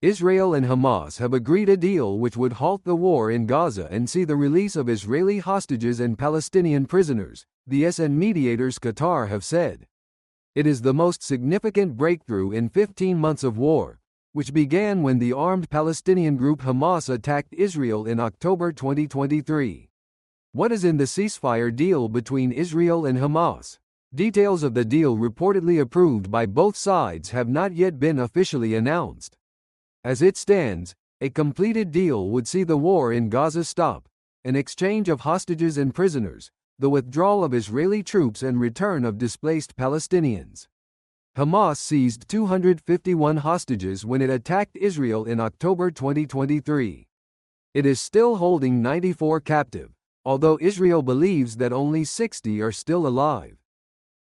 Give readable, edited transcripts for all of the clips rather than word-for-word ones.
Israel and Hamas have agreed a deal which would halt the war in Gaza and see the release of Israeli hostages and Palestinian prisoners, the UN mediators Qatar have said. It is the most significant breakthrough in 15 months of war, which began when the armed Palestinian group Hamas attacked Israel in October 2023. What is in the ceasefire deal between Israel and Hamas? Details of the deal reportedly approved by both sides have not yet been officially announced. As it stands, a completed deal would see the war in Gaza stop, an exchange of hostages and prisoners, the withdrawal of Israeli troops and return of displaced Palestinians. Hamas seized 251 hostages when it attacked Israel in October 2023. It is still holding 94 captive, although Israel believes that only 60 are still alive.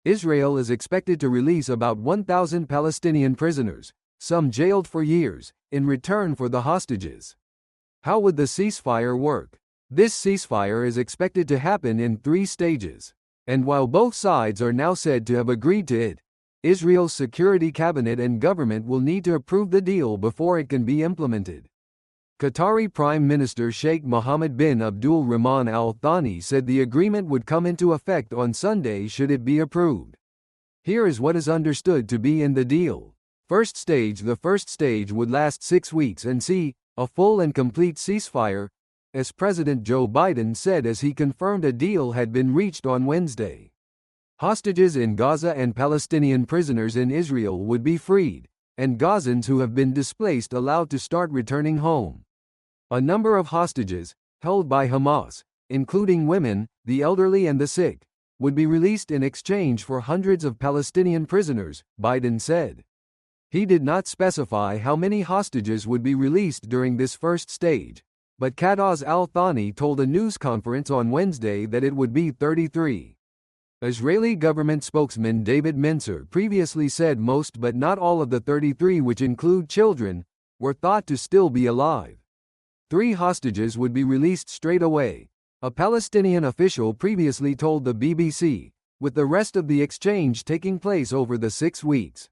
Israel is expected to release about 1,000 Palestinian prisoners, some jailed for years, in return for the hostages. How would the ceasefire work? This ceasefire is expected to happen in 3 stages, and while both sides are now said to have agreed to it, Israel's security cabinet and government will need to approve the deal before it can be implemented. Qatari Prime Minister Sheikh Mohammed bin Abdul Rahman Al Thani said the agreement would come into effect on Sunday should it be approved. Here is what is understood to be in the deal. First stage: the first stage would last 6 weeks and see a full and complete ceasefire, as President Joe Biden said as he confirmed a deal had been reached on Wednesday. Hostages in Gaza and Palestinian prisoners in Israel would be freed, and Gazans who have been displaced allowed to start returning home. A number of hostages, held by Hamas, including women, the elderly and the sick, would be released in exchange for hundreds of Palestinian prisoners, Biden said. He did not specify how many hostages would be released during this first stage, but Qatar's Al Thani told a news conference on Wednesday that it would be 33. Israeli government spokesman David Mencer previously said most but not all of the 33, which include children, were thought to still be alive. 3 hostages would be released straight away, a Palestinian official previously told the BBC, with the rest of the exchange taking place over the 6 weeks.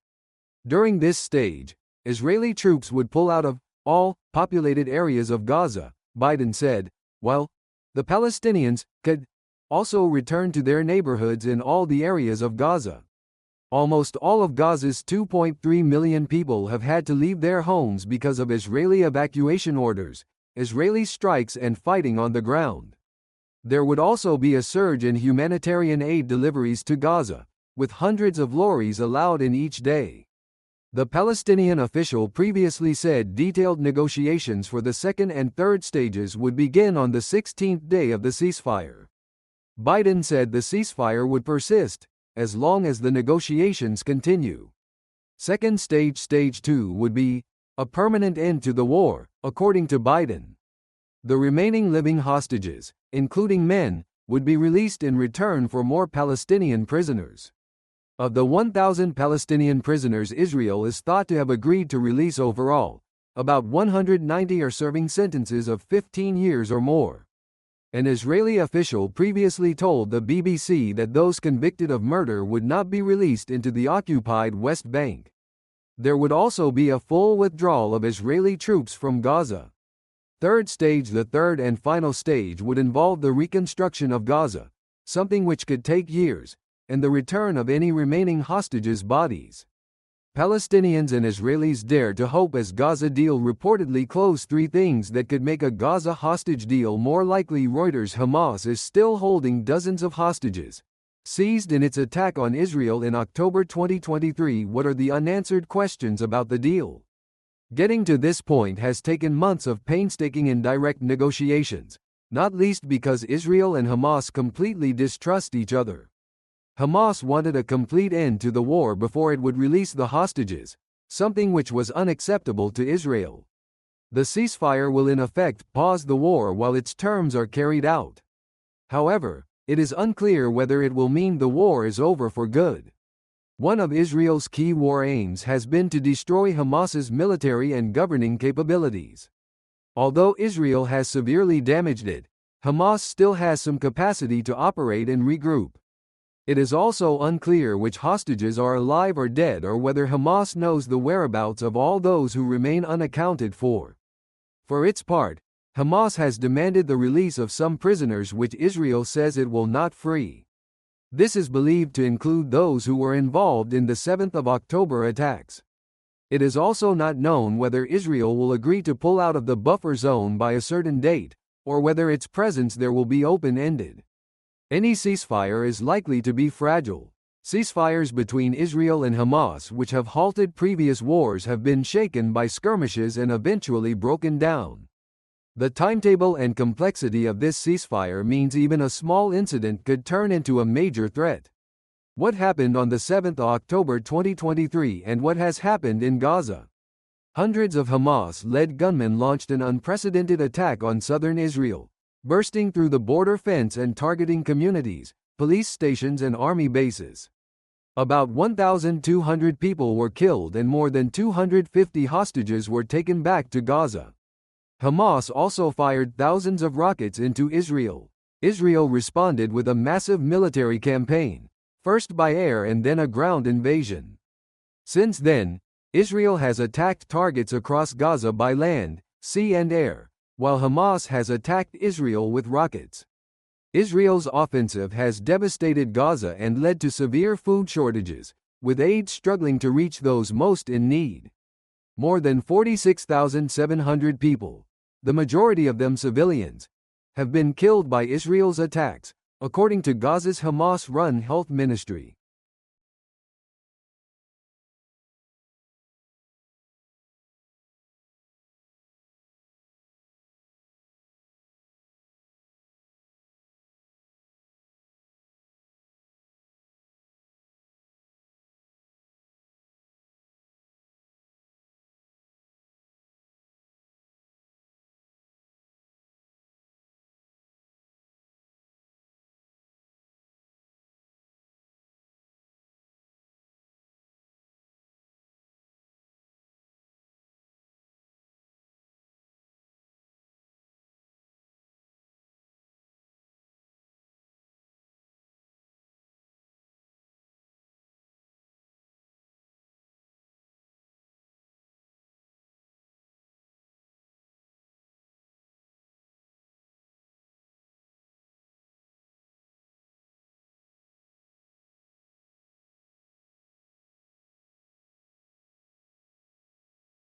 During this stage, Israeli troops would pull out of all populated areas of Gaza, Biden said, while the Palestinians could also return to their neighborhoods in all the areas of Gaza. Almost all of Gaza's 2.3 million people have had to leave their homes because of Israeli evacuation orders, Israeli strikes and fighting on the ground. There would also be a surge in humanitarian aid deliveries to Gaza, with hundreds of lorries allowed in each day. The Palestinian official previously said detailed negotiations for the second and third stages would begin on the 16th day of the ceasefire. Biden said the ceasefire would persist as long as the negotiations continue. Second stage, stage 2, would be a permanent end to the war, according to Biden. The remaining living hostages, including men, would be released in return for more Palestinian prisoners. Of the 1,000 Palestinian prisoners Israel is thought to have agreed to release overall, about 190 are serving sentences of 15 years or more. An Israeli official previously told the BBC that those convicted of murder would not be released into the occupied West Bank. There would also be a full withdrawal of Israeli troops from Gaza. Third stage: the third and final stage would involve the reconstruction of Gaza, something which could take years, and the return of any remaining hostages' bodies. Palestinians and Israelis dare to hope as Gaza deal reportedly close 3 things that could make a Gaza hostage deal more likely. Reuters: Hamas is still holding dozens of hostages seized in its attack on Israel in October 2023. What are the unanswered questions about the deal? Getting to this point has taken months of painstaking and direct negotiations, not least because Israel and Hamas completely distrust each other. Hamas wanted a complete end to the war before it would release the hostages, something which was unacceptable to Israel. The ceasefire will in effect pause the war while its terms are carried out. However, it is unclear whether it will mean the war is over for good. One of Israel's key war aims has been to destroy Hamas's military and governing capabilities. Although Israel has severely damaged it, Hamas still has some capacity to operate and regroup. It is also unclear which hostages are alive or dead or whether Hamas knows the whereabouts of all those who remain unaccounted for. For its part, Hamas has demanded the release of some prisoners which Israel says it will not free. This is believed to include those who were involved in the 7th of October attacks. It is also not known whether Israel will agree to pull out of the buffer zone by a certain date, or whether its presence there will be open-ended. Any ceasefire is likely to be fragile. Ceasefires between Israel and Hamas, which have halted previous wars, have been shaken by skirmishes and eventually broken down. The timetable and complexity of this ceasefire means even a small incident could turn into a major threat. What happened on the 7th of October 2023 and what has happened in Gaza? Hundreds of Hamas-led gunmen launched an unprecedented attack on southern Israel, bursting through the border fence and targeting communities, police stations and army bases. About 1,200 people were killed and more than 250 hostages were taken back to Gaza. Hamas also fired thousands of rockets into Israel. Israel responded with a massive military campaign, first by air and then a ground invasion. Since then, Israel has attacked targets across Gaza by land, sea and air, while Hamas has attacked Israel with rockets. Israel's offensive has devastated Gaza and led to severe food shortages, with aid struggling to reach those most in need. More than 46,700 people, the majority of them civilians, have been killed by Israel's attacks, according to Gaza's Hamas-run health ministry.